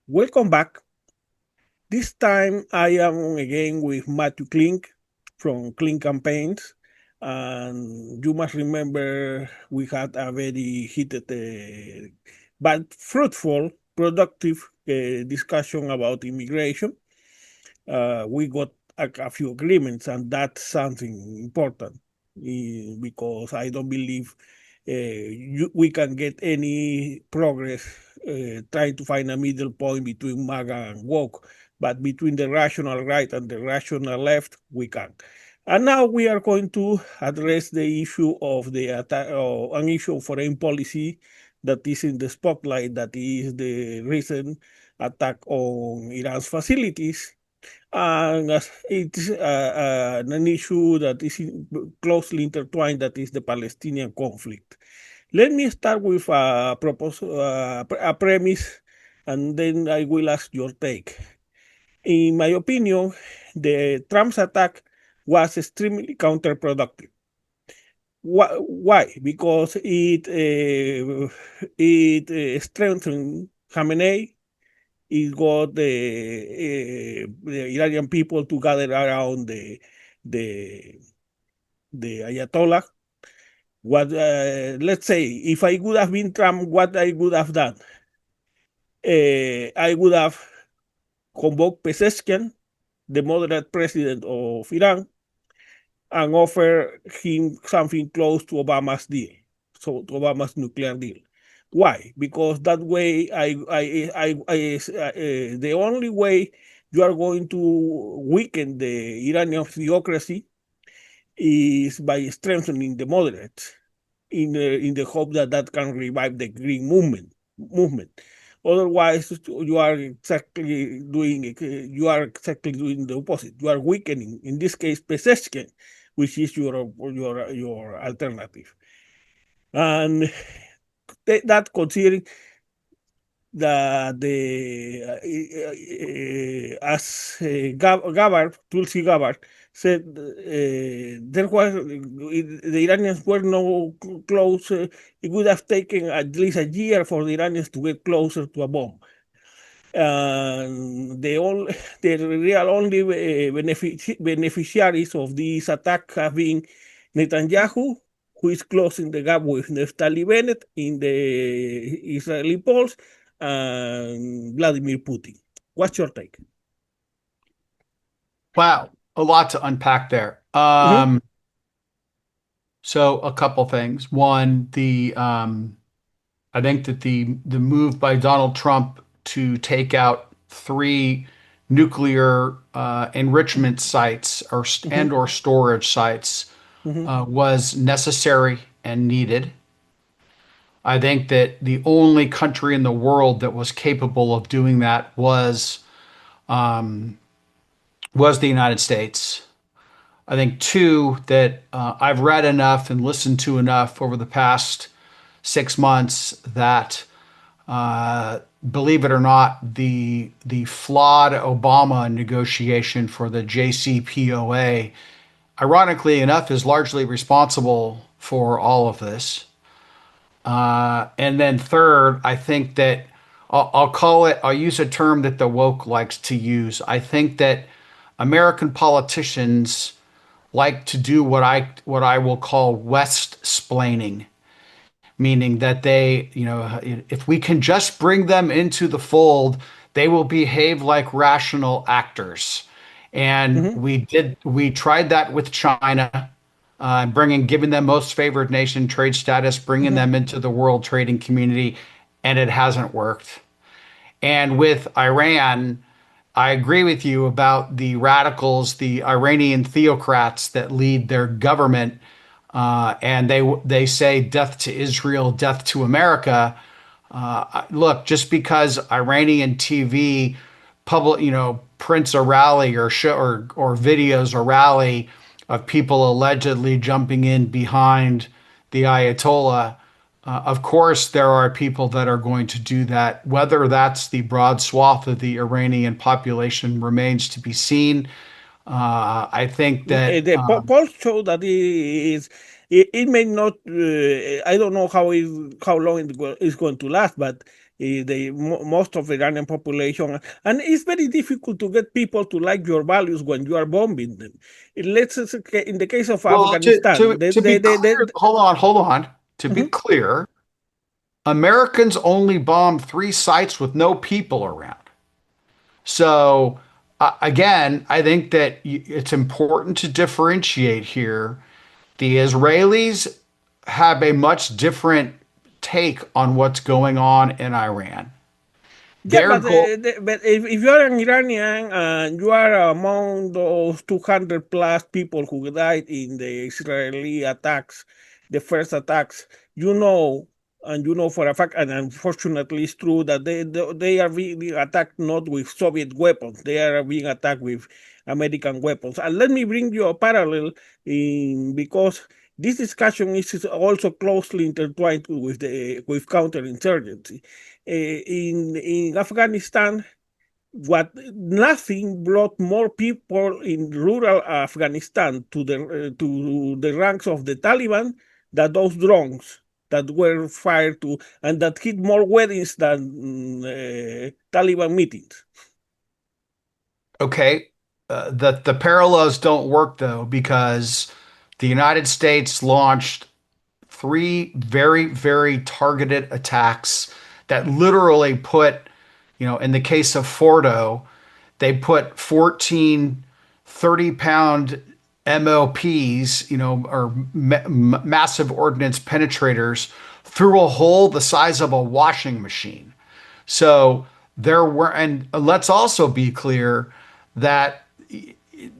Welcome back. This time I am again with Matt Klink from Klink Campaigns. And you must remember we had a very heated but fruitful, productive discussion about immigration. We got a few agreements, and that's something important because I don't believe we can get any progress trying to find a middle point between MAGA and woke, but between the rational right and the rational left, we can. And now we are going to address the issue of the attack, an issue of foreign policy that is in the spotlight, that is the recent attack on Iran's facilities. And it's an issue that is closely intertwined, that is the Palestinian conflict. Let me start with a premise, and then I will ask your take. In my opinion, the Trump's attack was extremely counterproductive. Why? Because it strengthened Khamenei. It got the Iranian people to gather around the the Ayatollah. What let's say, if I would have been Trump, what I would have done? I would have convoked Pezeshkian, the moderate president of Iran, and offer him something close to Obama's deal, so to Obama's nuclear deal. Why? Because that way, the only way you are going to weaken the Iranian theocracy is by strengthening the moderates in the hope that that can revive the green movement. Otherwise, you are exactly doing the opposite. You are weakening, in this case, Peseshkin, which is your alternative. And that, considering as Gabbard, Tulsi Gabbard said, there was the Iranians were no close. It would have taken at least a year for the Iranians to get closer to a bomb. The real only beneficiaries of this attack have been Netanyahu, who is closing the gap with Naftali Bennett in the Israeli polls, and Vladimir Putin. What's your take? Wow, a lot to unpack there. Mm-hmm. So a couple things. One, I think that the move by Donald Trump to take out three nuclear enrichment sites Mm-hmm. and or storage sites Mm-hmm. was necessary and needed. I think that the only country in the world that was capable of doing that was the United States. I think two, that I've read enough and listened to enough over the past 6 months that, believe it or not, the flawed Obama negotiation for the JCPOA, ironically enough, is largely responsible for all of this. And then third, I think that I'll use a term that the woke likes to use. I think that American politicians like to do what I will call West splaining, meaning that if we can just bring them into the fold, they will behave like rational actors. And Mm-hmm. we tried that with China, giving them most favored nation trade status, bringing Mm-hmm. them into the world trading community, and it hasn't worked. And with Iran, I agree with you about the radicals, the Iranian theocrats that lead their government, and they say death to Israel, death to America. Look, just because Iranian TV prints a rally or videos a rally of people allegedly jumping in behind the Ayatollah, of course, there are people that are going to do that. Whether that's the broad swath of the Iranian population remains to be seen. I think that The polls show that it is It may not. I don't know how long it's going to last, but most of the Iranian population, and it's very difficult to get people to like your values when you are bombing them. Let's in the case of Well, Afghanistan, to be clear, hold on. To be Mhm. clear, Americans only bombed three sites with no people around. So again, I think that it's important to differentiate here. The Israelis have a much different take on what's going on in Iran. Yeah, Their goal, but if you are an Iranian and you are among those 200 plus people who died in the Israeli attacks, the first attacks, you know, and you know for a fact, and unfortunately it's true that they are being attacked not with Soviet weapons, they are being attacked with American weapons. And let me bring you a parallel because this discussion is also closely intertwined with counterinsurgency in Afghanistan, what nothing brought more people in rural Afghanistan to the ranks of the Taliban than those drones that were fired to and that hit more weddings than Taliban meetings. okay, the parallels don't work though because the United States launched three very, very targeted attacks that literally put, in the case of Fordo, they put 14 30-pound MLPs, or massive ordnance penetrators through a hole the size of a washing machine. So there were, and let's also be clear that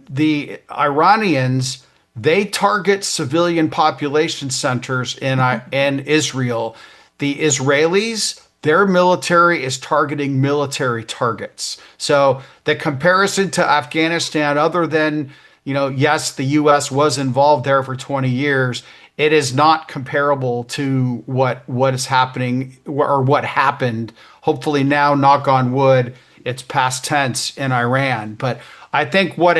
the Iranians they target civilian population centers in Israel. The Israelis, their military is targeting military targets. So the comparison to Afghanistan, other than yes, the U.S. was involved there for 20 years. It is not comparable to what is happening or what happened. Hopefully now, knock on wood, it's past tense in Iran. But I think what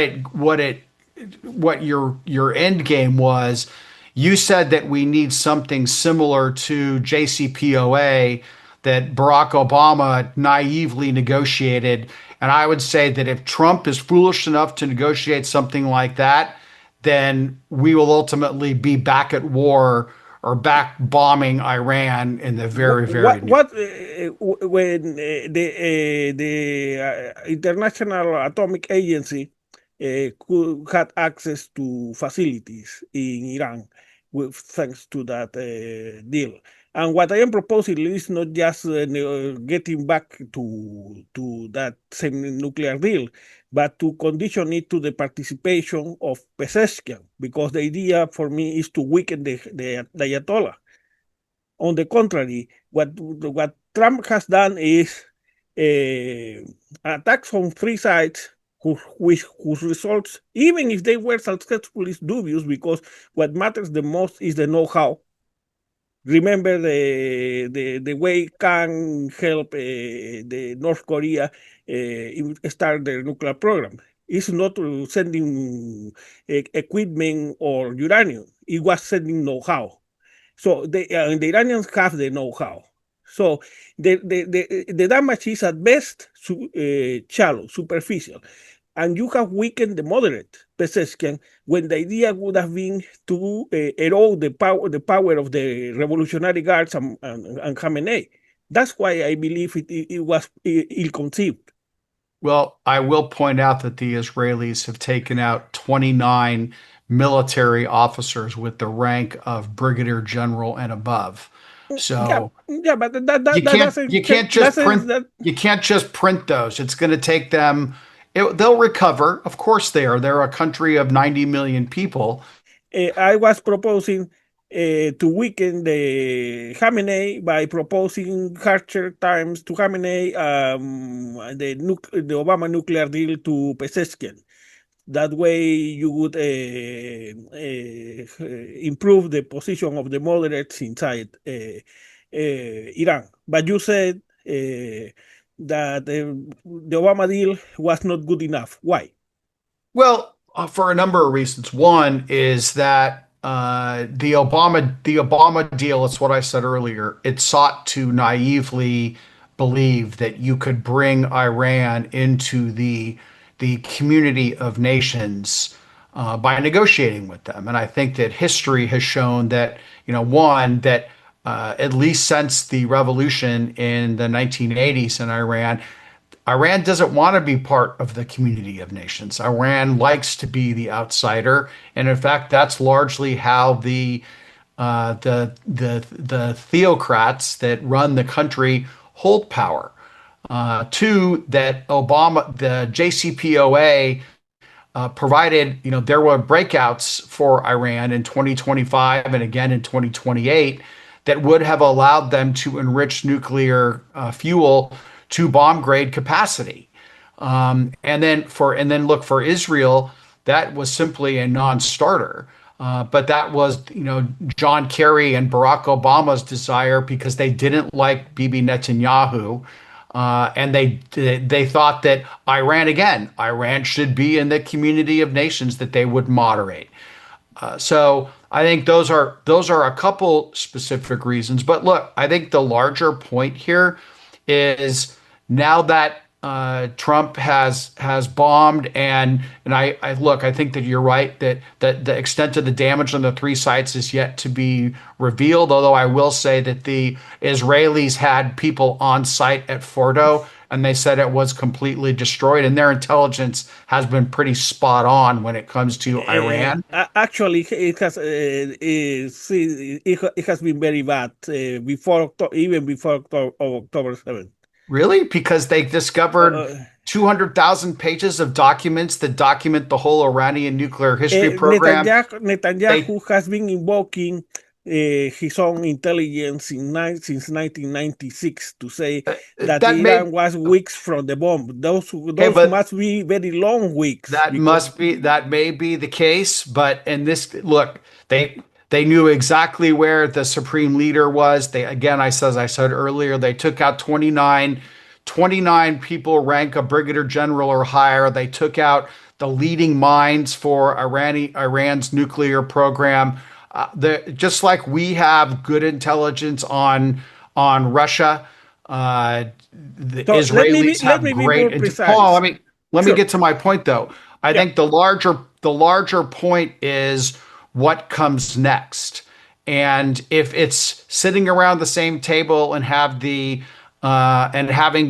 your end game was, you said that we need something similar to JCPOA that Barack Obama naively negotiated. And I would say that if Trump is foolish enough to negotiate something like that, then we will ultimately be back at war or back bombing Iran in the very, very near. What when the International Atomic Agency could had access to facilities in Iran with thanks to that deal. And what I am proposing is not just getting back to that same nuclear deal, but to condition it to the participation of Pezeshkian, because the idea for me is to weaken the Ayatollah. On the contrary, what Trump has done is attacks on three sides whose results, even if they were successful, is dubious because what matters the most is the know-how. Remember the way can help the North Korea start their nuclear program. It's not sending equipment or uranium. It was sending know-how. So the Iranians have the know-how. So the damage is at best shallow, superficial. And you have weakened the moderate Pezeshkian when the idea would have been to erode the power of the Revolutionary Guards and Khamenei. That's why I believe it was ill-conceived. Well, I will point out that the Israelis have taken out 29 military officers with the rank of brigadier general and above. Yeah, So yeah, but you can't you doesn't can't just doesn't print that you can't just print those. It's going to take them. They'll recover. Of course they are. They're a country of 90 million people. I was proposing to weaken the Khamenei by proposing harsher times to Khamenei the Obama nuclear deal to Pezeshkian. That way, you would improve the position of the moderates inside Iran. But you said that the Obama deal was not good enough. Why? Well, for a number of reasons. One is that the Obama deal, it's what I said earlier. It sought to naively believe that you could bring Iran into the community of nations by negotiating with them. And I think that history has shown that, one, that at least since the revolution in the 1980s in Iran, Iran doesn't want to be part of the community of nations. Iran likes to be the outsider, and in fact, that's largely how the theocrats that run the country hold power. Two, that the JCPOA provided, there were breakouts for Iran in 2025 and again in 2028 that would have allowed them to enrich nuclear fuel to bomb grade capacity. And then look for Israel, that was simply a non-starter. But that was, John Kerry and Barack Obama's desire because they didn't like Bibi Netanyahu. And they thought that Iran should be in the community of nations that they would moderate. So I think those are a couple specific reasons. But look, I think the larger point here is now that Trump has bombed and I look, I think that you're right that the extent of the damage on the three sites is yet to be revealed. Although I will say that the Israelis had people on site at Fordo and they said it was completely destroyed, and their intelligence has been pretty spot on when it comes to Iran. Actually, it has been very bad even before October 7th. Really? Because they discovered Uh, 200,000 pages of documents that document the whole Iranian nuclear history program. They Netanyahu has been invoking his own intelligence since 1996 to say that that Iran may was weeks from the bomb. okay, Those but must be very long weeks because that may be the case, but in this look, they knew exactly where the supreme leader was. They again, as I said earlier, they took out 29 people rank a brigadier general or higher. They took out the leading minds for Iran's nuclear program. Just like we have good intelligence on Russia, the so Israelis let have me be great. more Paul, precise. let me Sure. get to my point though. I Yeah. think the larger point is what comes next. And if it's sitting around the same table and having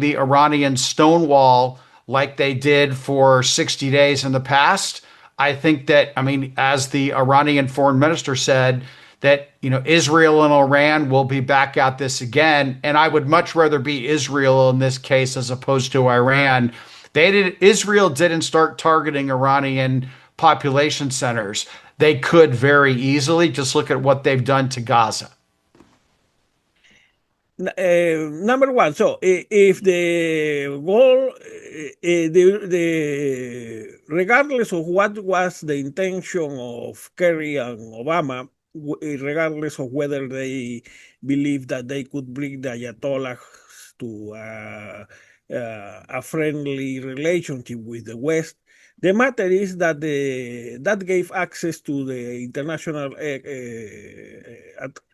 the Iranian stonewall like they did for 60 days in the past, I think that, as the Iranian foreign minister said, that Israel and Iran will be back at this again, and I would much rather be Israel in this case as opposed to Iran. Israel didn't start targeting Iranian population centers. They could very easily just look at what they've done to Gaza. Number one, so if the goal, regardless of what was the intention of Kerry and Obama, regardless of whether they believe that they could bring the Ayatollahs to a friendly relationship with the West, the matter is that that gave access to the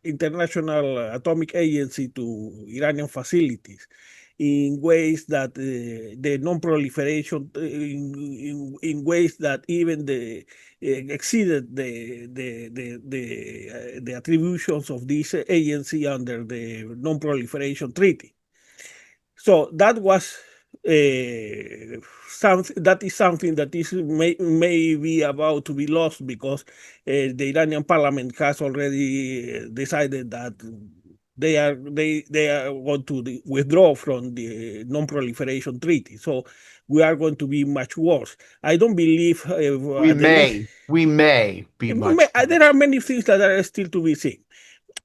International Atomic Agency to Iranian facilities in ways that the non-proliferation, in ways that even exceeded the attributions of this agency under the non-proliferation treaty. So that was something that is something that is may be about to be lost because the Iranian parliament has already decided that they are going to withdraw from the non-proliferation treaty. So we are going to be much worse. I don't believe We may be much there worse. are many things that are still to be seen.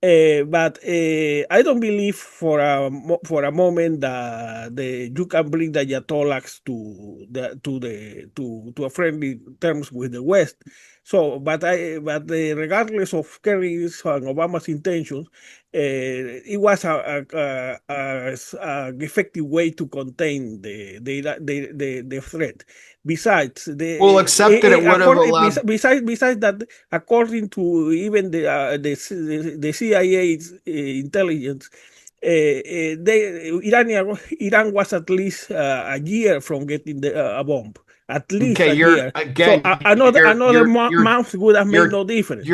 But I don't believe for a moment that you can bring the Ayatollahs to a friendly terms with the West. So, but regardless of Kerry's and Obama's intentions, it was a effective way to contain the threat. Besides, Well, except that it would have allowed. besides that, according to even the CIA's intelligence, Iran was at least a year from getting a bomb, at least Okay, a you're year. So again, another month would have made you're no difference.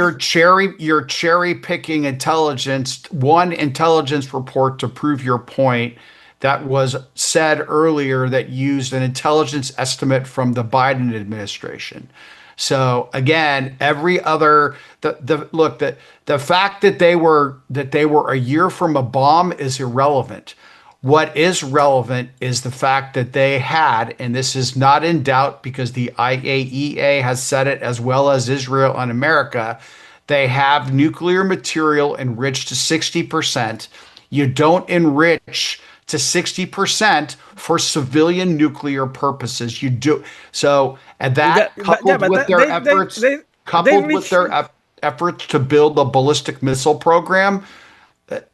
you're cherry picking intelligence, one intelligence report to prove your point that was said earlier that used an intelligence estimate from the Biden administration. So again, every other the look that the fact that they were a year from a bomb is irrelevant. What is relevant is the fact that they had, and this is not in doubt because the IAEA has said it as well as Israel and America, they have nuclear material enriched to 60%. You don't enrich to 60% for civilian nuclear purposes. You do so, and Yeah, that coupled but with their efforts, they coupled with reach. their efforts to build a ballistic missile program,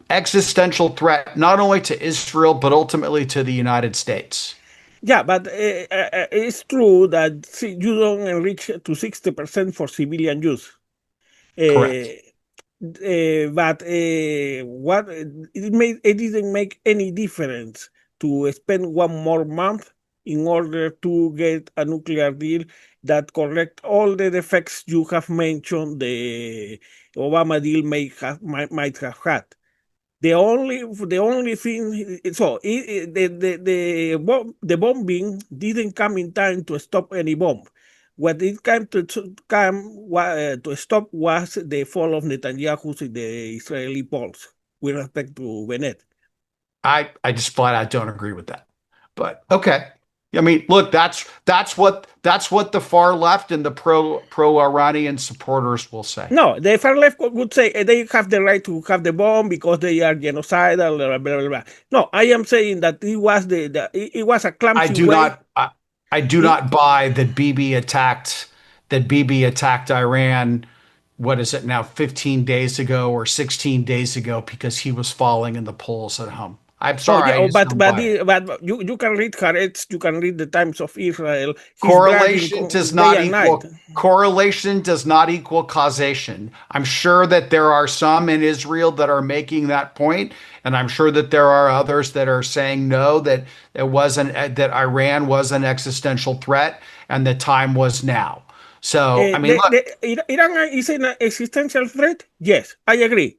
existential threat not only to Israel but ultimately to the United States. Yeah, but it's true that you don't enrich to 60% for civilian use. Correct. Uh, but what it didn't make any difference to spend one more month in order to get a nuclear deal that correct all the defects you have mentioned the Obama deal might have had. The only thing, so the bombing didn't come in time to stop any bomb. What it came to stop was the fall of Netanyahu in the Israeli polls with respect to Bennett. I just flat out don't agree with that. But okay. I mean, look, that's what the far left and the pro Iranian supporters will say. No, the far left would say they have the right to have the bomb because they are genocidal, blah, blah, blah, blah. No, I am saying that it was a I clumsy do way. not I do It, not buy that Bibi attacked Iran, what is it now, 15 days ago or 16 days ago because he was falling in the polls at home. I'm Oh sorry, yeah, I just don't buy it. but you can read Haaretz, you can read the Times of Israel. He's bragging Correlation does day not and night. equal correlation does not equal causation. I'm sure that there are some in Israel that are making that point, and I'm sure that there are others that are saying no, that it wasn't that Iran was an existential threat and the time was now. So, I mean, look, Iran is an existential threat. Yes, I agree.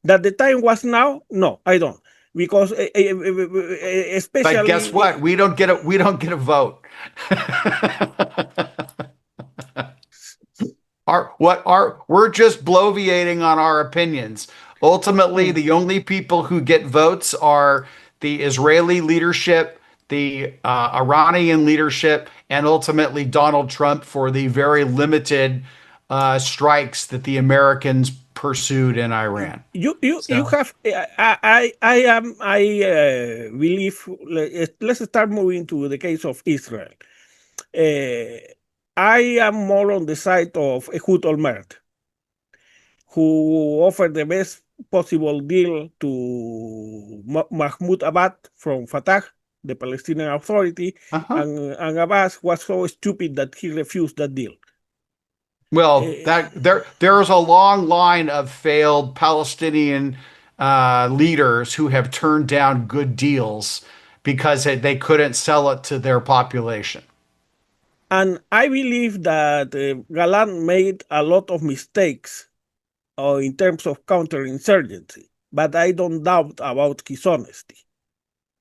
That the time was now. No, I don't, because but guess especially what? We don't get a vote. We're just bloviating on our opinions. Ultimately, mm, the only people who get votes are the Israeli leadership, the Iranian leadership, and ultimately Donald Trump for the very limited strikes that the Americans pursued in Iran. you So, have I believe let's start moving to the case of Israel. Uh, I am more on the side of Ehud Olmert, who offered the best possible deal to Mahmoud Abbas from Fatah, the Palestinian Authority, uh-huh. and Abbas was so stupid that he refused that deal. Well, Uh, that there's a long line of failed Palestinian leaders who have turned down good deals because they couldn't sell it to their population. and I believe that Galan made a lot of mistakes in terms of counterinsurgency, but I don't doubt about his honesty.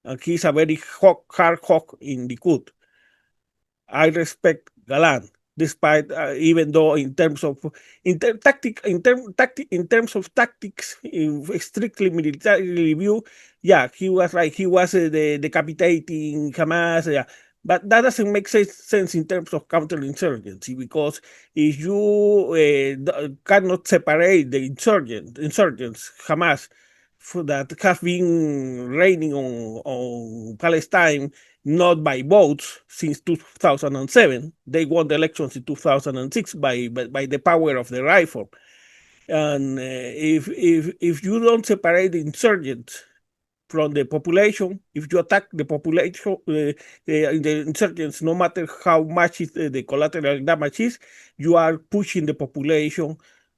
And he's a very hard hawk in the Likud. I respect Galan, despite even though in terms of tactics, in strictly military view, yeah, he was right. He was the decapitating Hamas. Yeah. But that doesn't make sense in terms of counterinsurgency because if you cannot separate the insurgents, Hamas, that have been reigning on Palestine not by votes since 2007. They won the elections in 2006 by the power of the rifle. And if you don't separate the insurgents from the population, if you attack the population, the insurgents, no matter how much the collateral damage is, you are pushing the population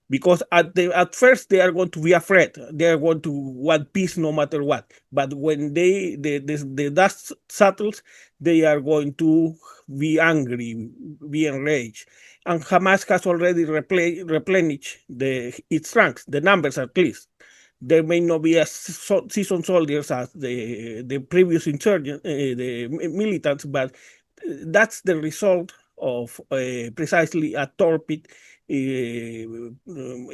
because at first they are going to be afraid. They are going to want peace no matter what. But when the dust settles, they are going to be angry, be enraged. And Hamas has already replenished its ranks. The numbers at least there may not be as seasoned soldiers as the previous insurgent, the militants, but that's the result of precisely a torpid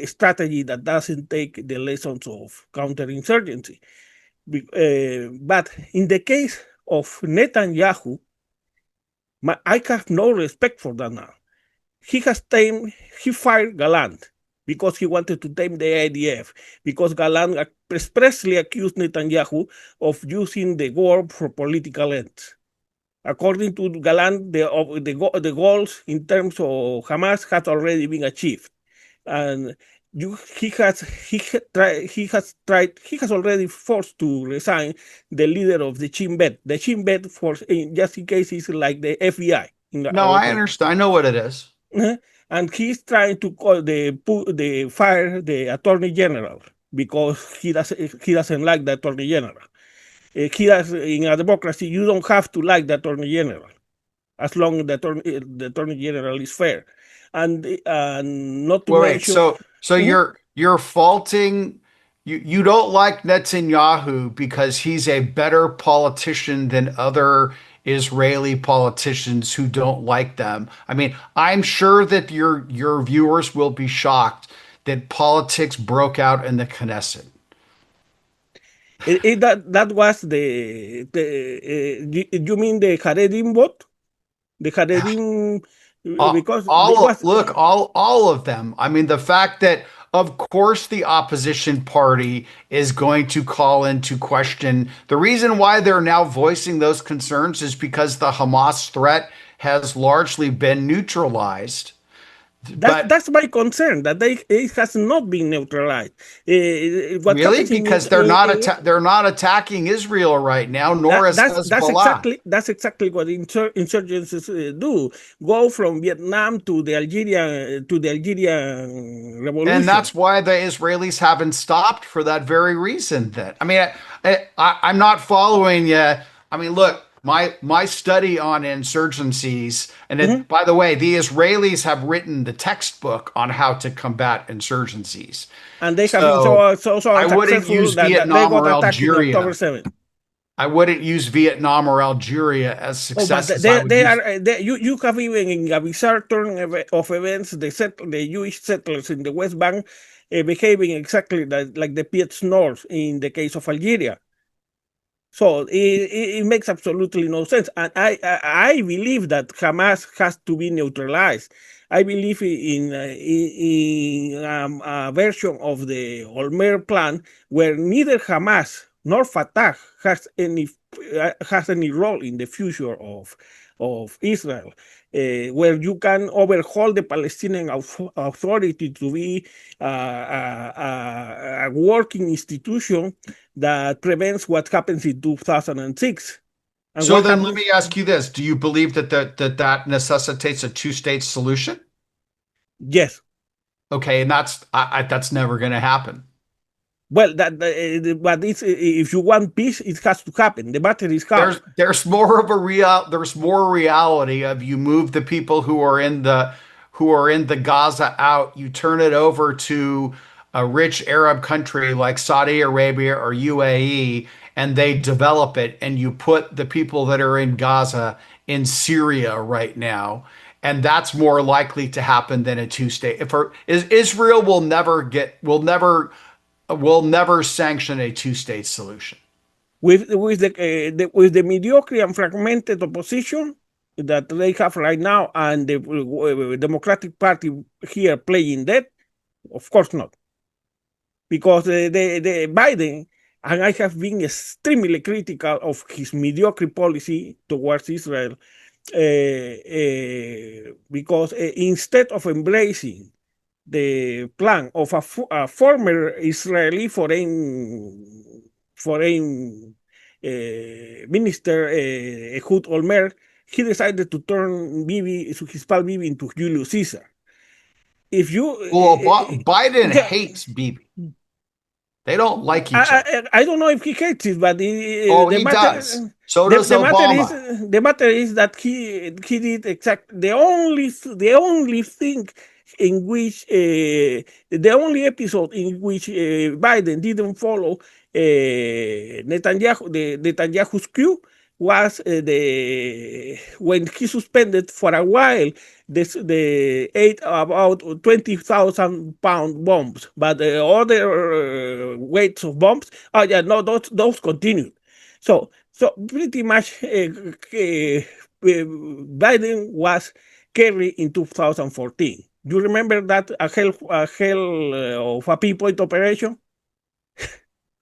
strategy that doesn't take the lessons of counterinsurgency. But in the case of Netanyahu, I have no respect for that now. He has tamed, he fired Gallant because he wanted to tame the IDF, because Gallant expressly accused Netanyahu of using the war for political ends. According to Gallant, the goals in terms of Hamas had already been achieved. And he has already forced to resign the leader of the Shin Bet. The Shin Bet, for just in case, is like the FBI in No, our I country. understand. I know what it is. And he's trying to call the fire the attorney general because he doesn't like the attorney general. He does in a democracy. You don't have to like the attorney general as long as the attorney general is fair, and not to Wait, mention. so Mhm. you're faulting you don't like Netanyahu because he's a better politician than other Israeli politicians who don't like them. I mean, I'm sure that your viewers will be shocked that politics broke out in the Knesset. That was you mean the Haredim vote? The Haredim because it was. Look, all of them. I mean, the fact that of course the opposition party is going to call into question the reason why they're now voicing those concerns is because the Hamas threat has largely been neutralized. But That's my concern that it has not been neutralized. What really, happens because they're not attacking Israel right now, nor is Hezbollah. that's exactly what insurgencies do. Go from Vietnam to the Algerian And revolution. that's why the Israelis haven't stopped for that very reason. That I mean, I'm not following you. I mean, look, my study on insurgencies, and Mhm. by the way, the Israelis have written the textbook on how to combat insurgencies. And they have been So so I wouldn't unsuccessful use that they Vietnam got or attacked in October Algeria. 7th. I wouldn't use Vietnam or Algeria as Oh, but successes. I would they use. are you have even in a bizarre turn of events the Jewish settlers in the West Bank behaving exactly like the Piets North in the case of Algeria. So it makes absolutely no sense. And I believe that Hamas has to be neutralized. I believe in a version of the Olmert plan where neither Hamas nor Fatah has any role in the future of Israel, where you can overhaul the Palestinian Authority to be a working institution that prevents what happens in 2006. And So what then let happens? me ask you this. Do you believe that necessitates a two-state solution? Yes. Okay, and that's never going to happen. Well, but if you want peace, it has to happen. The matter is how. There's more reality of you move the people who are in the Gaza out, you turn it over to a rich Arab country like Saudi Arabia or UAE, and they develop it, and you put the people that are in Gaza in Syria right now. And that's more likely to happen than a two-state. Israel will never sanction a two-state solution. With the mediocre and fragmented opposition that they have right now, and the Democratic Party here playing dead, of course not, because the Biden, and I have been extremely critical of his mediocre policy towards Israel, because instead of embracing the plan of a former Israeli foreign minister, Ehud Olmert. He decided to turn Bibi, his pal Bibi, into Julius Caesar. If you, Well, Biden yeah, hates Bibi. They don't like each other. I don't know if he hates it, but Oh, the he does. matter So does Obama. the matter is that he did exact the only thing in which the only episode in which Biden didn't follow Netanyahu's cue was the when he suspended for a while the ate about 20,000 pound bombs, but the other weights of bombs, oh yeah, no, those continued. So pretty much Biden was carried in 2014. You remember that a hell of a pinpoint operation?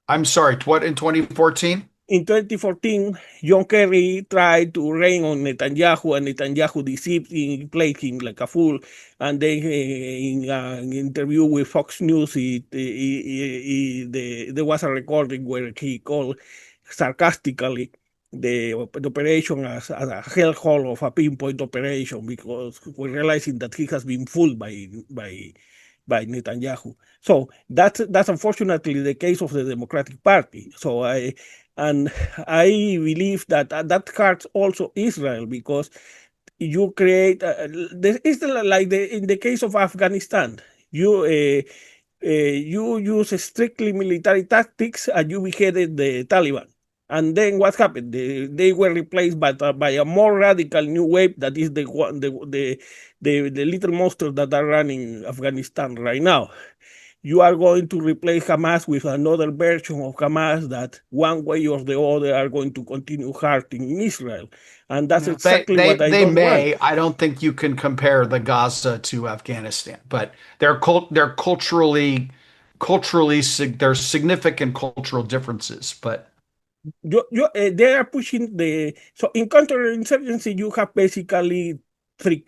I'm sorry, what in 2014? In 2014, John Kerry tried to rain on Netanyahu, and Netanyahu deceived him, played him like a fool. And then, in an interview with Fox News, there was a recording where he called sarcastically the operation as a hellhole of a pinpoint operation, because we're realizing that he has been fooled by Netanyahu. So that's unfortunately the case of the Democratic Party. And I believe that that hurts also Israel, because you create it's like in the case of Afghanistan, you you use strictly military tactics and you beheaded the Taliban. And then what happened? They were replaced by a more radical new wave that is the little monsters that are running Afghanistan right now. You are going to replace Hamas with another version of Hamas that one way or the other are going to continue hurting Israel. And that's No, they exactly they what I they don't want. may. I don't think you can compare the Gaza to Afghanistan, but they're culturally there's significant cultural differences. But They are pushing so in counterinsurgency you have basically three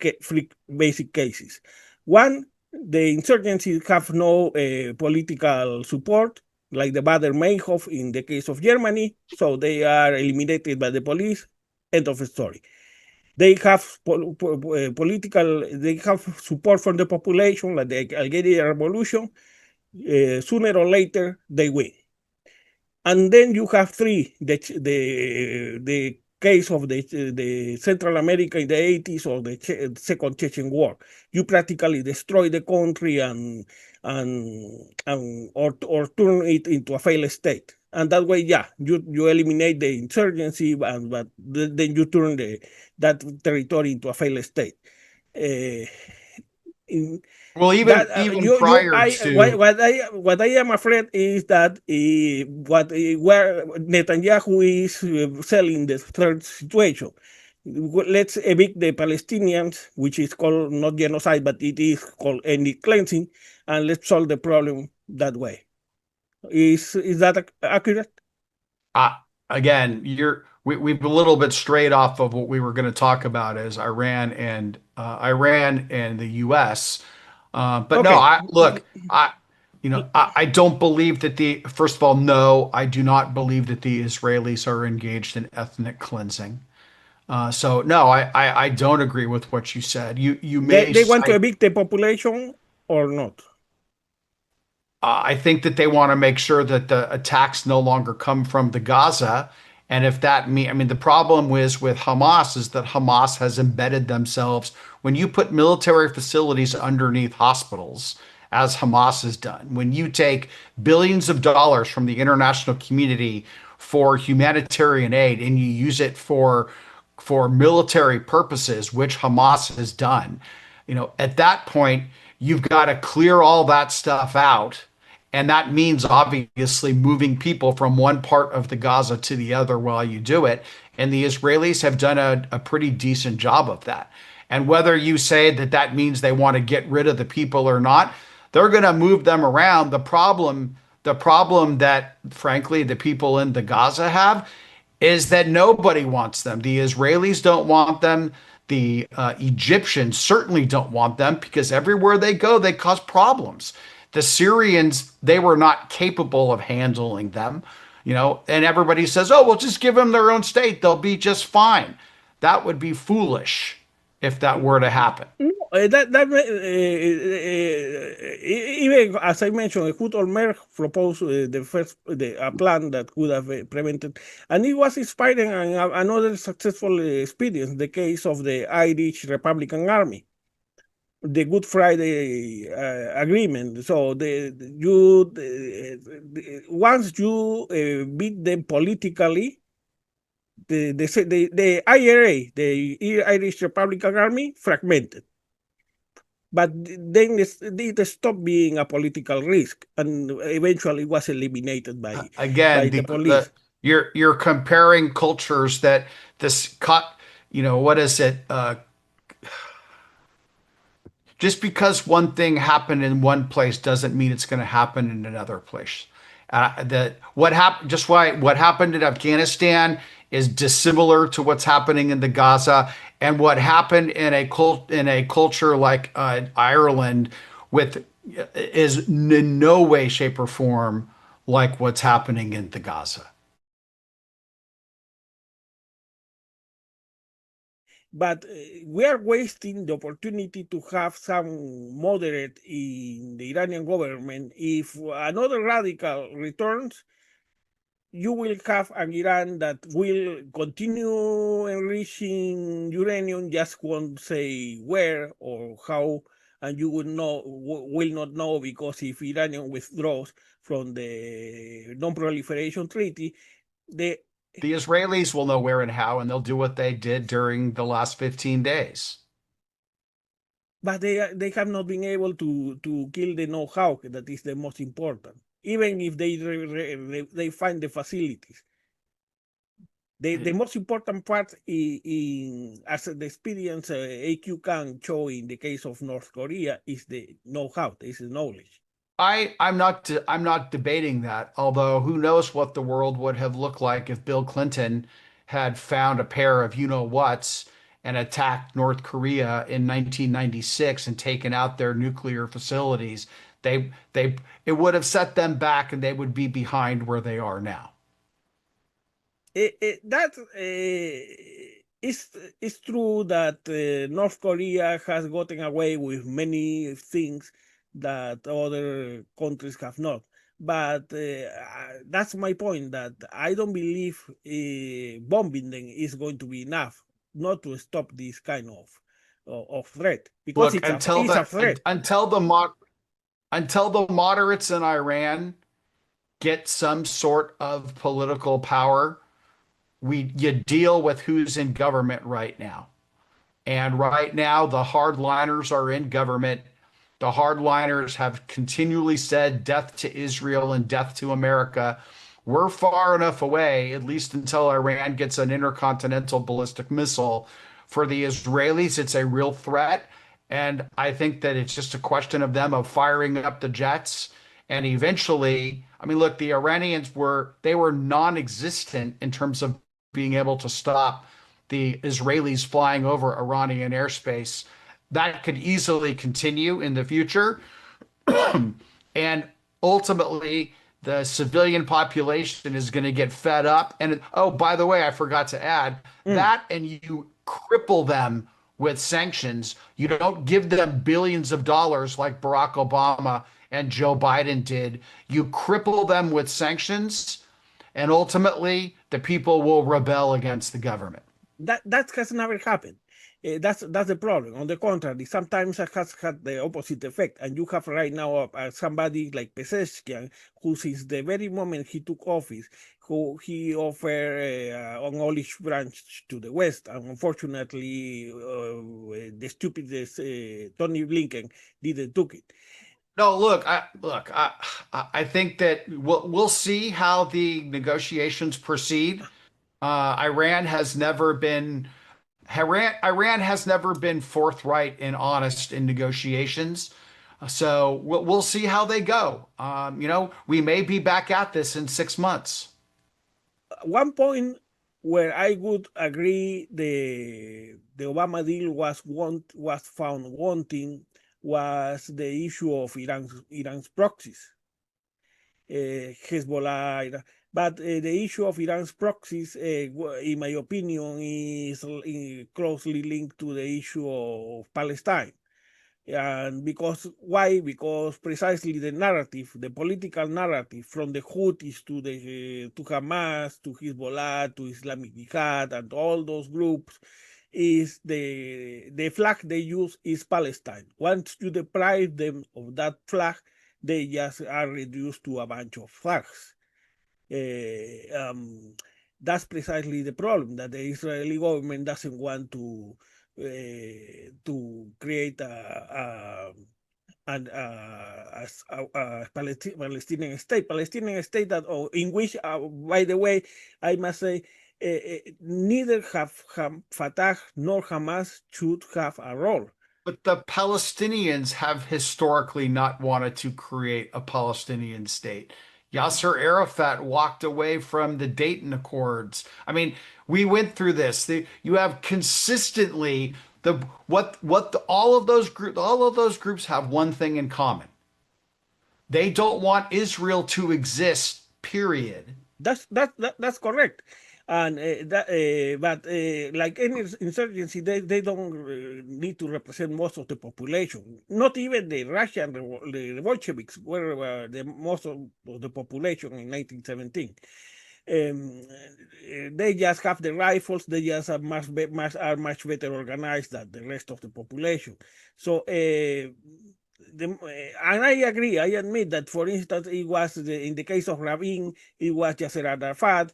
basic cases. One, the insurgencies have no political support, like the Bader-Meinhof in the case of Germany, so they are eliminated by the police. End of story. They have political, they have support from the population, like the Algerian Revolution. Sooner or later, they win. And then you have three, the case of the Central America in the 80s, or the Second Chechen War. You practically destroy the country or turn it into a failed state. And that way, yeah, you eliminate the insurgency, but then you turn that territory into a failed state. Uh, in, well, that even you prior I to what I am afraid is that where Netanyahu is selling the third situation. Let's evict the Palestinians, which is called not genocide, but it is called ethnic cleansing, and let's solve the problem that way. Is that accurate? uh, again, we've a little bit straight off of what we were going to talk about as Iran and the U.S. But no, Okay. I look, I don't believe that first of all, no, I do not believe that the Israelis are engaged in ethnic cleansing. So no, I don't agree with what you said. You may They want to cite evict the population or not? I think that they want to make sure that the attacks no longer come from the Gaza. And if that mean, I mean, the problem is with Hamas is that Hamas has embedded themselves. When you put military facilities underneath hospitals, as Hamas has done, when you take billions of dollars from the international community for humanitarian aid and you use it for military purposes, which Hamas has done, at that point, you've got to clear all that stuff out, and that means obviously moving people from one part of the Gaza to the other while you do it. And the Israelis have done a pretty decent job of that. And whether you say that that means they want to get rid of the people or not, they're going to move them around. The problem that, frankly, the people in the Gaza have is that nobody wants them. The Israelis don't want them. The Egyptians certainly don't want them because everywhere they go, they cause problems. The Syrians, they were not capable of handling them, and everybody says, oh, we'll just give them their own state. They'll be just fine. That would be foolish if that were to happen. No, even as I mentioned, Hood Olmert proposed the first a plan that could have prevented, and it was inspiring and another successful experience. The case of the Irish Republican Army, the Good Friday Agreement. So once you beat them politically, the IRA, the Irish Republican Army, fragmented. But then it stopped being a political risk, and eventually was eliminated by Again, the the police. you're comparing cultures that this cut, what is it? Just because one thing happened in one place doesn't mean it's going to happen in another place. That what happened, just why what happened in Afghanistan is dissimilar to what's happening in the Gaza, and what happened in a culture like Ireland with is in no way, shape, or form like what's happening in the Gaza. But we are wasting the opportunity to have some moderate in the Iranian government. If another radical returns, you will have an Iran that will continue enriching uranium, just won't say where or how, and you will not know, because if Iran withdraws from the non-proliferation treaty, the The Israelis will know where and how, and they'll do what they did during the last 15 days. but they have not been able to kill the know-how that is the most important. Even if they find the facilities, the most important part as the experience AQ can show in the case of North Korea is the know-how, is the knowledge. I'm not debating that. Although who knows what the world would have looked like if Bill Clinton had found a pair of you-know-whats and attacked North Korea in 1996 and taken out their nuclear facilities. They it would have set them back and they would be behind where they are now. That is true that North Korea has gotten away with many things that other countries have not. But that's my point, that I don't believe bombing them is going to be enough not to stop this kind of threat, because Look, it's a threat. until the moderates in Iran get some sort of political power, you deal with who's in government right now. And right now, the hardliners are in government. The hardliners have continually said death to Israel and death to America. We're far enough away, at least until Iran gets an intercontinental ballistic missile. For the Israelis, it's a real threat. And I think that it's just a question of them of firing up the jets. And eventually, I mean, look, the Iranians were non-existent in terms of being able to stop the Israelis flying over Iranian airspace. That could easily continue in the future. And ultimately, the civilian population is going to get fed up. And oh, by the way, I forgot to add Mm. that, and you cripple them with sanctions. You don't give them billions of dollars like Barack Obama and Joe Biden did. You cripple them with sanctions, and ultimately, the people will rebel against the government. That has never happened. That's the problem. On the contrary, sometimes it has had the opposite effect. And you have right now somebody like Pezeshkian, who since the very moment he took office, who he offered an olive branch to the West. And unfortunately, the stupidest Tony Blinken didn't took it. No, I think that we'll see how the negotiations proceed. Iran has never been Iran has never been forthright and honest in negotiations. So we'll see how they go. We may be back at this in 6 months. One point. where I would agree the Obama deal was found wanting was the issue of Iran's proxies, Hezbollah. But the issue of Iran's proxies, in my opinion, is closely linked to the issue of Palestine. And because why? Because precisely the narrative, the political narrative, from the Houthis to Hamas to Hezbollah to Islamic Jihad and all those groups, is the flag they use is Palestine. Once you deprive them of that flag, they just are reduced to a bunch of flags. Uh, um, that's precisely the problem, that the Israeli government doesn't want to create a Palestinian state. Palestinian state that, in which, by the way, I must say, neither have Fatah nor Hamas should have a role. But the Palestinians have historically not wanted to create a Palestinian state. Yasser Arafat walked away from the Dayton Accords. I mean, we went through this. You have consistently all of those groups have one thing in common. They don't want Israel to exist, period. That's correct. And but like any insurgency, they don't need to represent most of the population. Not even the Russian the Bolsheviks were the most of the population in 1917. They just have the rifles. They just are much better organized than the rest of the population. So and I agree. I admit that, for instance, it was in the case of Rabin, it was Yasser Arafat.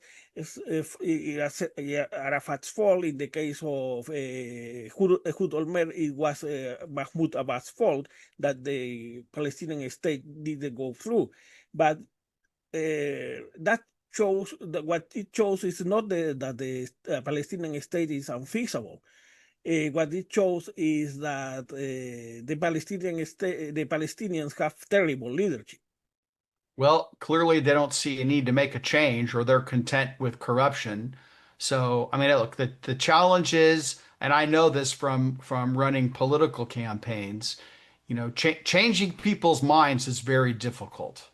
Arafat's fault. In the case of Olmert, it was Mahmoud Abbas' fault that the Palestinian state didn't go through. But that shows that what it shows is not that the Palestinian state is unfeasible. What it shows is that the Palestinians have terrible leadership. Well, clearly they don't see a need to make a change or they're content with corruption. So, I mean, look, the challenge is, and I know this from running political campaigns, changing people's minds is very difficult.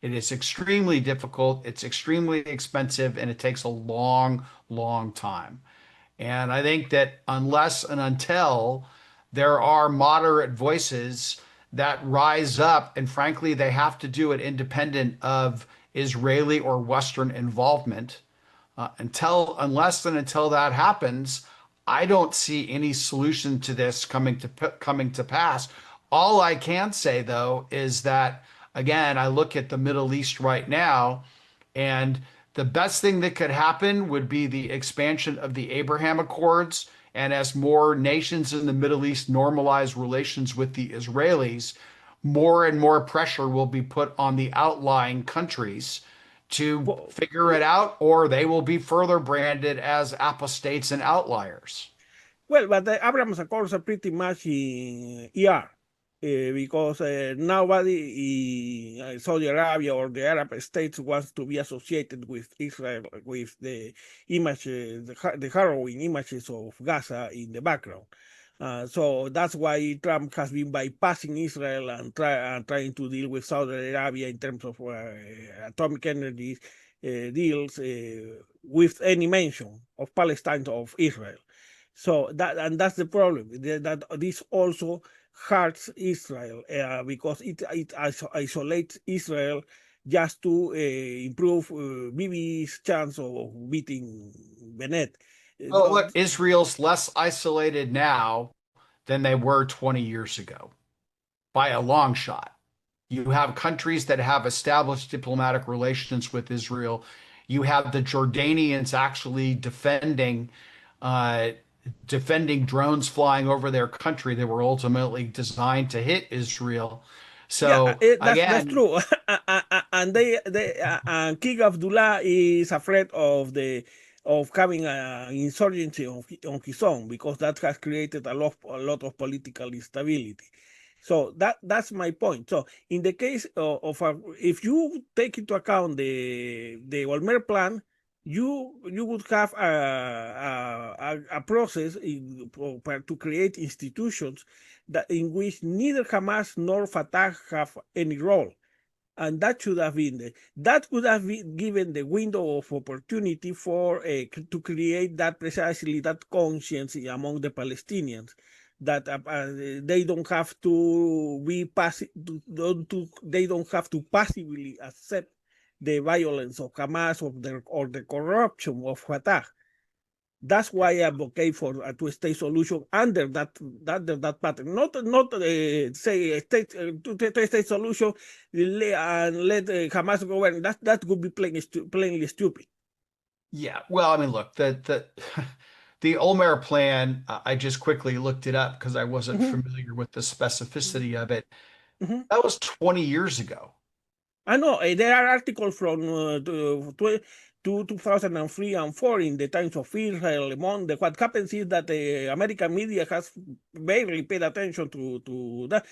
It is extremely difficult, it's extremely expensive, and it takes a long, long time. And I think that unless and until there are moderate voices that rise up, and frankly, they have to do it independent of Israeli or Western involvement, unless and until that happens, I don't see any solution to this coming to pass. All I can say though is that again, I look at the Middle East right now, and the best thing that could happen would be the expansion of the Abraham Accords. And as more nations in the Middle East normalize relations with the Israelis, more and more pressure will be put on the outlying countries to Well, figure it out, or they will be further branded as apostates and outliers. but the Abraham Accords are pretty much in ER. Because nobody in Saudi Arabia or the Arab states wants to be associated with Israel, with the image, the harrowing images of Gaza in the background. So that's why Trump has been bypassing Israel and trying to deal with Saudi Arabia in terms of atomic energy deals with any mention of Palestine or of Israel. So that's the problem. That this also hurts Israel because it isolates Israel just to improve Bibi's chance of beating Bennett. Well, look, Israel's less isolated now than they were 20 years ago by a long shot. You have countries that have established diplomatic relations with Israel. You have the Jordanians actually uh, defending drones flying over their country that were ultimately designed to hit Israel. Yeah, So that's again, true. And they and King Abdullah is afraid of having an insurgency on his own, because that has created a lot of political instability. So that's my point. So in the case if you take into account the Olmert plan, you would have a process to create institutions that in which neither Hamas nor Fatah have any role. And that should have been that would have been given the window of opportunity for to create that precisely that conscience among the Palestinians that they don't have to be passive, they don't have to passively accept the violence of Hamas or the corruption of Fatah. That's why I advocate for a two-state solution under that pattern. Not say a state two-state solution and let Hamas govern. That would be plainly stupid. Yeah, well, I mean, look, the Olmert plan, I just quickly looked it up because I wasn't Mm-hmm. familiar with the specificity of it. Mm-hmm. That was 20 years ago. I know there are articles from 2003 and 4 in the Times of Israel, Le Monde. What happens is that the American media has barely paid attention to that.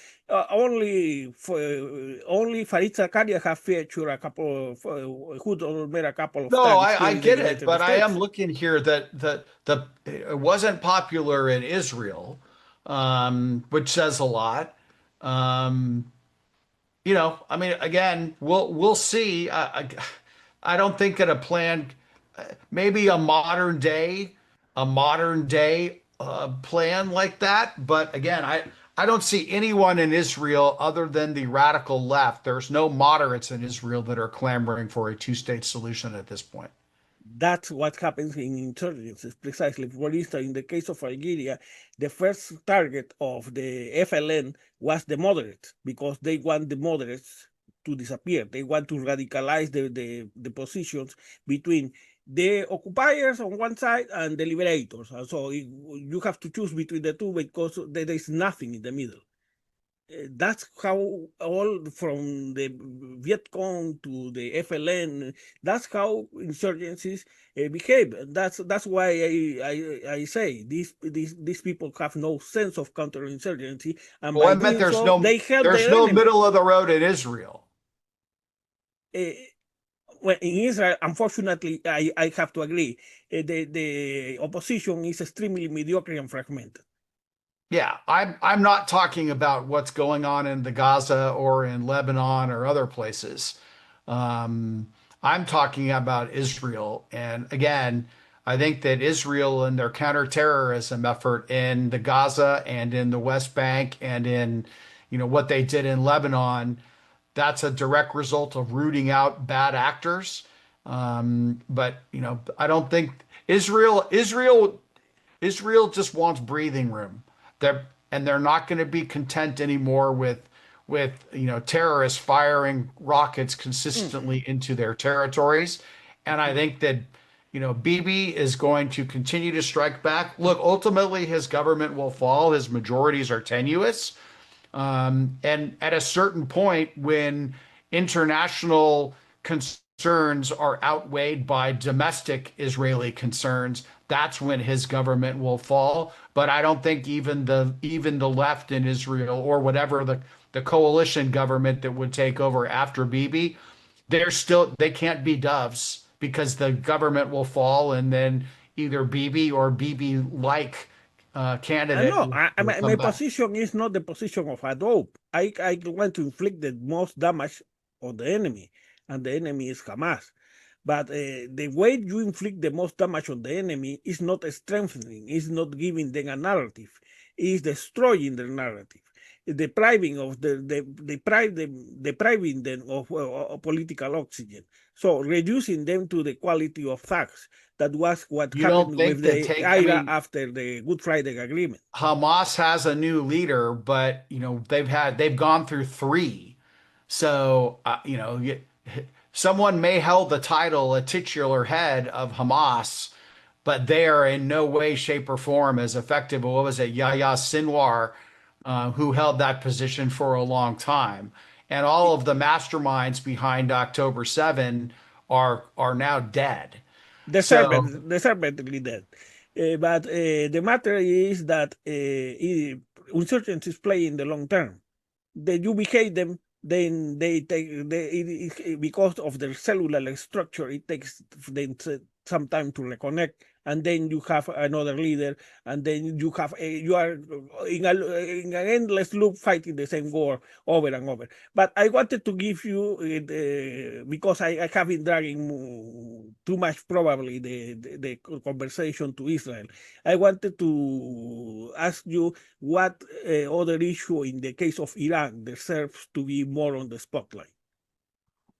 Only Farid Zakaria have featured a couple of Hood Olmert a couple of No, times here I in the get it, United but I am States. looking here that the it wasn't popular in Israel, which says a lot. Um, I mean, again, we'll see. I don't think that a plan, maybe a modern day plan like that. But again, I don't see anyone in Israel other than the radical left. There's no moderates in Israel that are clamoring for a two-state solution at this point. That's what happens in insurgencies, precisely. For instance, in the case of Algeria, the first target of the FLN was the moderates, because they want the moderates to disappear. They want to radicalize the positions between the occupiers on one side and the liberators. And so you have to choose between the two because there is nothing in the middle. That's how all from the Viet Cong to the FLN, that's how insurgencies behave. That's why I say these people have no sense of counterinsurgency, and Well, by I meant doing there's so, no they help there's their no enemy. middle of the road in Israel. Uh, well, in Israel, unfortunately, I have to agree, the opposition is extremely mediocre and fragmented. Yeah, I'm not talking about what's going on in the Gaza or in Lebanon or other places. Um, I'm talking about Israel. And again, I think that Israel and their counterterrorism effort in the Gaza and in the West Bank and in, what they did in Lebanon, that's a direct result of rooting out bad actors. But I don't think Israel just wants breathing room. They're not going to be content anymore with terrorists firing rockets Mm. consistently into their territories. And I think that Bibi is going to continue to strike back. Look, ultimately his government will fall. His majorities are tenuous. And at a certain point, when international concerns are outweighed by domestic Israeli concerns, that's when his government will fall. But I don't think even the left in Israel or whatever the coalition government that would take over after Bibi, they can't be doves because the government will fall and then either Bibi or Bibi like candidate No, will my come back. position is not the position of a dope. I want to inflict the most damage on the enemy, and the enemy is Hamas. But the way you inflict the most damage on the enemy is not strengthening, is not giving them a narrative, is destroying the narrative, depriving of depriving them of political oxygen. So reducing them to the quality of thugs. That was what You don't happened with think that the I IRA mean, after the Good Friday Agreement. Hamas has a new leader, but they've gone through three. So, someone may hold the title, a titular head of Hamas, but they are in no way, shape, or form as effective. What was it, Yahya Sinwar, who held that position for a long time, and all of the masterminds behind October 7 are now dead. So Deservedly dead. But the matter is that insurgencies play in the long term. You behave them, then they take because of their cellular structure. It takes them some time to reconnect, and then you have another leader, and then you are in an endless loop fighting the same war over and over. But I wanted to give you because I have been dragging too much probably the conversation to Israel. I wanted to ask you what other issue in the case of Iran deserves to be more on the spotlight.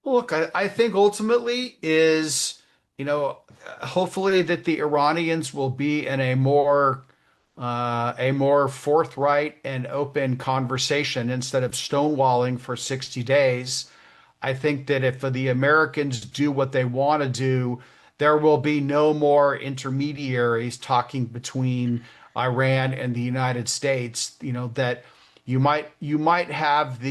Look, I think ultimately is, hopefully that the Iranians will be in a more forthright and open conversation instead of stonewalling for 60 days. I think that if the Americans do what they want to do, there will be no more intermediaries talking between Iran and the United States. That you might have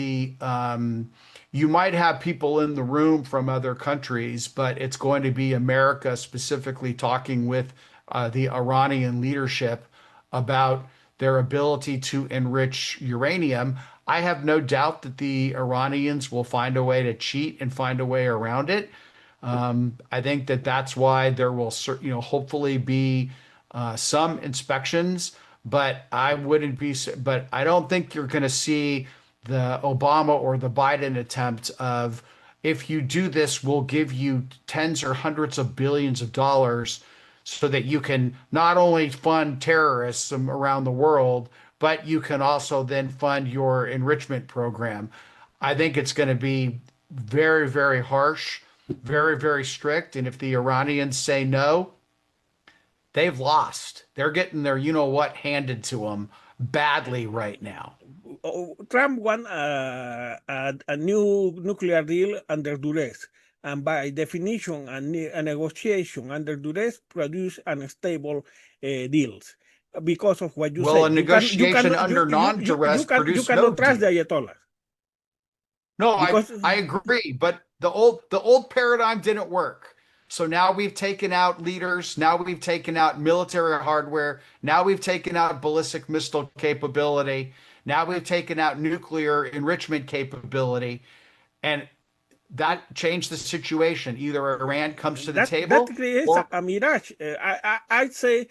you might have people in the room from other countries, but it's going to be America specifically talking with the Iranian leadership about their ability to enrich uranium. I have no doubt that the Iranians will find a way to cheat and find a way around it. I think that that's why there will, hopefully be some inspections, but but I don't think you're going to see the Obama or the Biden attempt of, if you do this, we'll give you tens or hundreds of billions of dollars so that you can not only fund terrorists around the world, but you can also then fund your enrichment program. I think it's going to be very, very harsh, very, very strict. And if the Iranians say no, they've lost. They're getting their you know what handed to them badly right now. Trump won a new nuclear deal under duress. And by definition, a negotiation under duress produce unstable deals because of what you Well, say. a negotiation under non-duress You produced no cannot trust the deal. Ayatollahs No, because I agree, but the old paradigm didn't work. So now we've taken out leaders, now we've taken out military hardware, now we've taken out ballistic missile capability, now we've taken out nuclear enrichment capability, and that changed the situation. Either Iran comes to the that table creates or a mirage. I'd say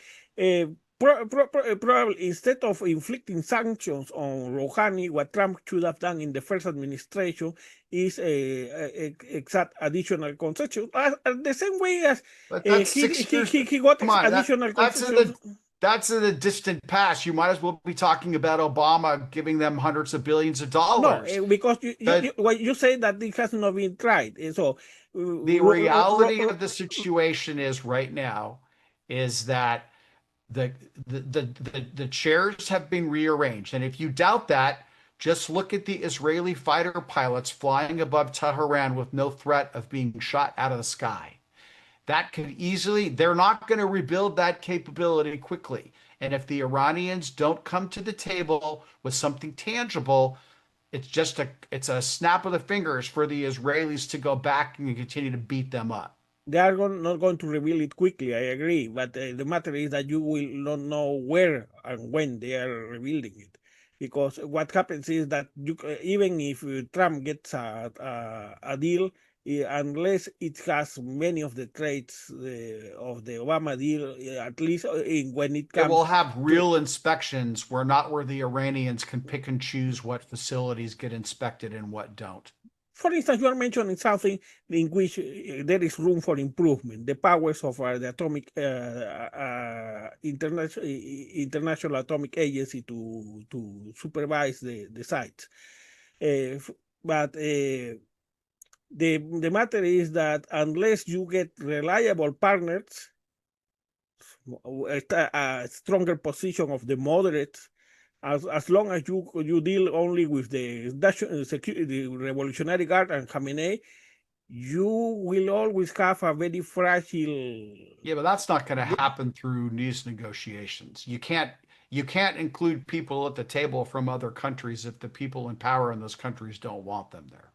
probably instead of inflicting sanctions on Rouhani, what Trump should have done in the first administration is exact additional concessions. The same way as but that's 6 years. he got Come on, additional that's in concessions. the distant past. You might as well be talking about Obama giving them hundreds of billions of No, dollars. because The well, you say that it has not been tried. So, the reality of the situation is right now is that the the chairs have been rearranged. And if you doubt that, just look at the Israeli fighter pilots flying above Tehran with no threat of being shot out of the sky. That could easily, they're not going to rebuild that capability quickly. And if the Iranians don't come to the table with something tangible, it's a snap of the fingers for the Israelis to go back and continue to beat them up. they are not going to reveal it quickly. I agree, but the matter is that you will not know where and when they are revealing it, because what happens is that even if Trump gets a deal, unless it has many of the traits of the Obama deal, at least when it It will comes have to, real inspections where not where the Iranians can pick and choose what facilities get inspected and what don't. for instance, you are mentioning something in which there is room for improvement. The powers of the atomic international atomic agency to supervise the sites. Uh, but the matter is that unless you get reliable partners, a stronger position of the moderates, as long as you deal only with the national security, the Revolutionary Guard and Khamenei, you will always have a very fragile. Yeah, but that's not going to happen through these negotiations. You can't include people at the table from other countries if the people in power in those countries don't want them there.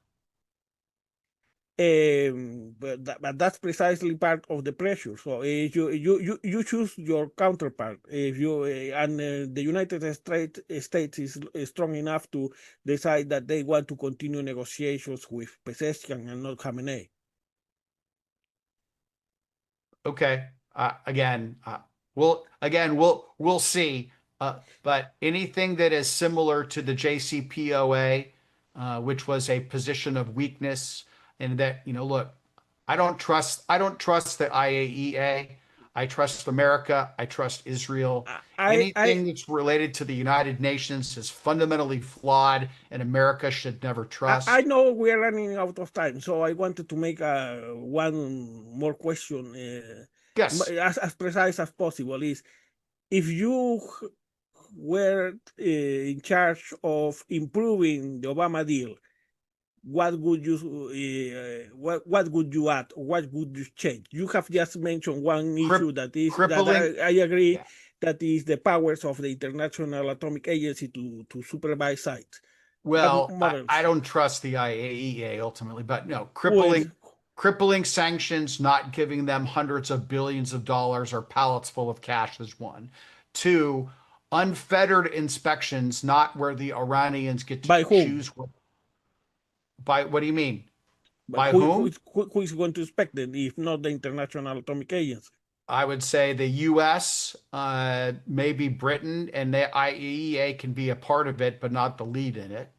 But that's precisely part of the pressure. So if you choose your counterpart. If you and the United States is strong enough to decide that they want to continue negotiations with Pezeshkian and not Khamenei. Okay. We'll see. But anything that is similar to the JCPOA, which was a position of weakness, and that, look, I don't trust the IAEA. I trust America. I trust Israel. I Anything that's related to the United Nations is fundamentally flawed, and America should never I trust. know we are running out of time, so I wanted to make one more question, Yes. as precise as possible. Is if you were in charge of improving the Obama deal, what would you add? What would you change? You have just mentioned one issue that is that Crippling. I agree, Yeah. that is the powers of the International Atomic Agency to supervise sites. Well, What I else? don't trust the IAEA ultimately, but no, Well, crippling sanctions, not giving them hundreds of billions of dollars or pallets full of cash is one. Two, unfettered inspections, not where the Iranians get to by whom? choose what do you mean? But By whom? who is going to inspect them if not the International Atomic Agency? I would say the US, maybe Britain, and the IAEA can be a part of it, but not the lead in it.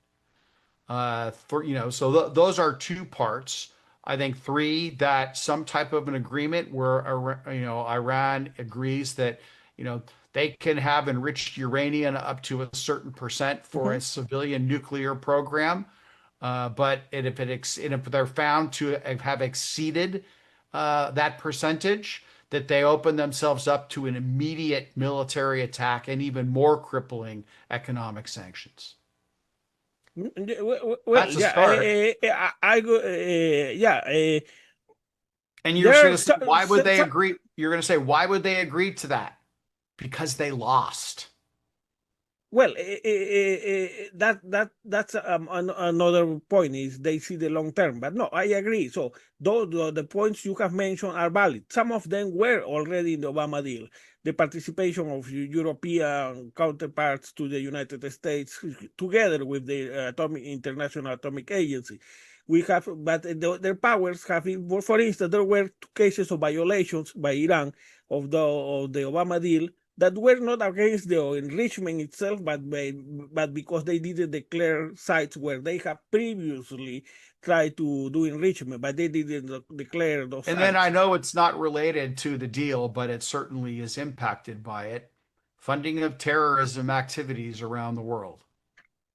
So those are two parts. I think three, that some type of an agreement where Iran agrees that you know they can have enriched uranium up to a certain percent for a Mhm. civilian nuclear program, and if they're found to have exceeded that percentage, that they open themselves up to an immediate military attack and even more crippling economic sanctions. Well, That's a yeah, start. I go, yeah. And you're There going are to say, why would they agree? You're going to say, why would they agree to that? Because they lost. well, that's another point is they see the long term. But no, I agree. So those the points you have mentioned are valid. Some of them were already in the Obama deal. The participation of European counterparts to the United States together with the International Atomic Agency. We have, but their powers have. For instance, there were two cases of violations by Iran of the Obama deal that were not against the enrichment itself, but because they didn't declare sites where they have previously tried to do enrichment, but they didn't declare those And then I sites. know it's not related to the deal, but it certainly is impacted by it. Funding of terrorism activities around the world.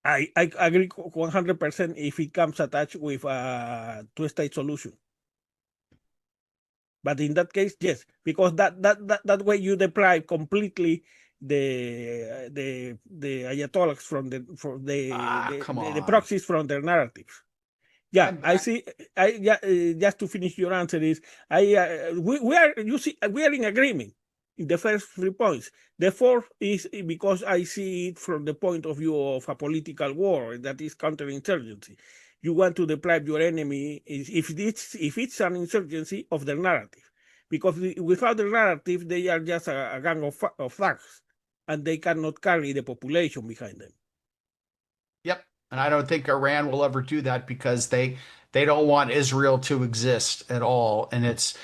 I agree 100% if it comes attached with a two-state solution. But in that case, yes, because that way you deprive completely the ayatollahs from Come the on. proxies from their narratives. Yeah, I'm I back. see. I yeah, just to finish your answer is we are you see we are in agreement in the first 3 points. The fourth is because I see it from the point of view of a political war, that is counterinsurgency. You want to deprive your enemy if it's an insurgency of their narrative, because without the narrative they are just a gang of thugs, and they cannot carry the population behind them. Yep. And I don't think Iran will ever do that because they don't want Israel to exist at all. And it's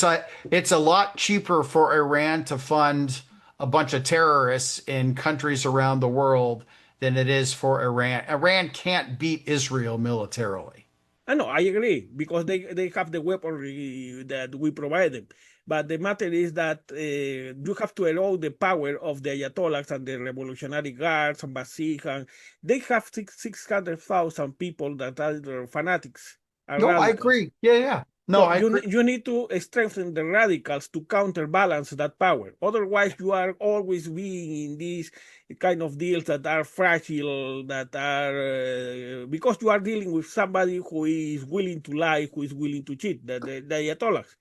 a lot cheaper for Iran to fund a bunch of terrorists in countries around the world than it is for Iran. Iran can't beat Israel militarily. I know, I agree, because they have the weaponry that we provide them. But the matter is that you have to erode the power of the Ayatollahs and the Revolutionary Guards and Basihan. They have 600,000 people that are fanatics and No, I radicals. agree. Yeah, yeah. No, So I agree. you need to strengthen the radicals to counterbalance that power. Otherwise, you are always being in these kind of deals that are fragile, that are because you are dealing with somebody who is willing to lie, who is willing to cheat, the Ayatollahs,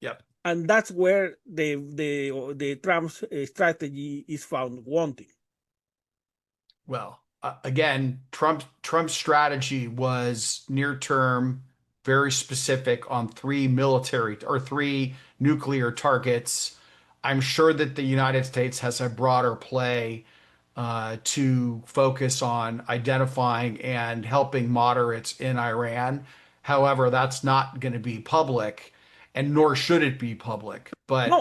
Yep. and that's where the Trump's strategy is found wanting. Well, again, Trump's strategy was near term, very specific on three nuclear targets. I'm sure that the United States has a broader play to focus on identifying and helping moderates in Iran. However, that's not going to be public. and nor should it be public. But No,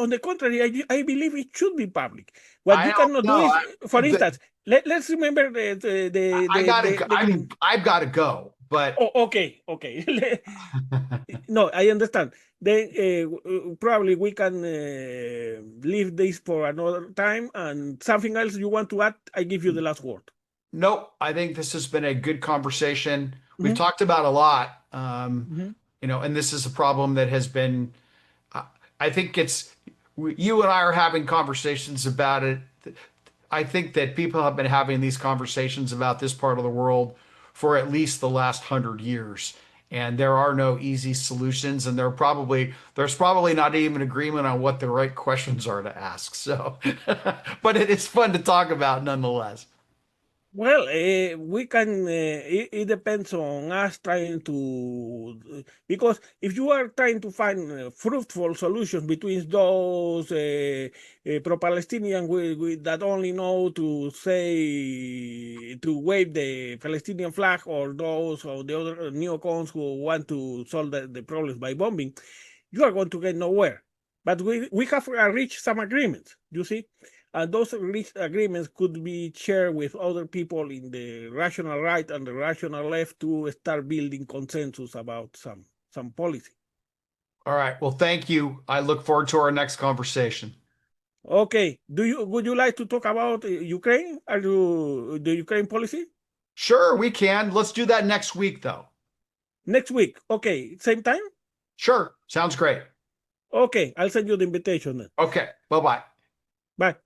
on the contrary, I believe it should be public. What I you don't cannot do know. is, for instance, let's remember I gotta. I've got to go. But oh, okay, okay. No, I understand. Then probably we can leave this for another time. And something else you want to add? I give you the last word. nope. I think this has been a good conversation. We've Mhm, talked about a lot, mhm. and this is a problem that has been. I I think it's you and I are having conversations about it. I think that people have been having these conversations about this part of the world for at least the last 100 years. And there are no easy solutions, and there's probably not even agreement on what the right questions are to ask. So, but it is fun to talk about nonetheless. Well, we can. It depends on us trying to, because if you are trying to find fruitful solutions between those pro-Palestinian that only know to say to wave the Palestinian flag, or those or the other neocons who want to solve the problems by bombing, you are going to get nowhere. But we have reached some agreements, you see, and those reached agreements could be shared with other people in the rational right and the rational left to start building consensus about some policy. All right. Well, thank you. I look forward to our next conversation. Okay, would you like to talk about Ukraine? Are you the Ukraine policy Sure, we can. Let's do that next week, though. next week? Okay, same time. Sure. Sounds great. Okay, I'll send you the invitation then. Okay. Bye-bye. Bye.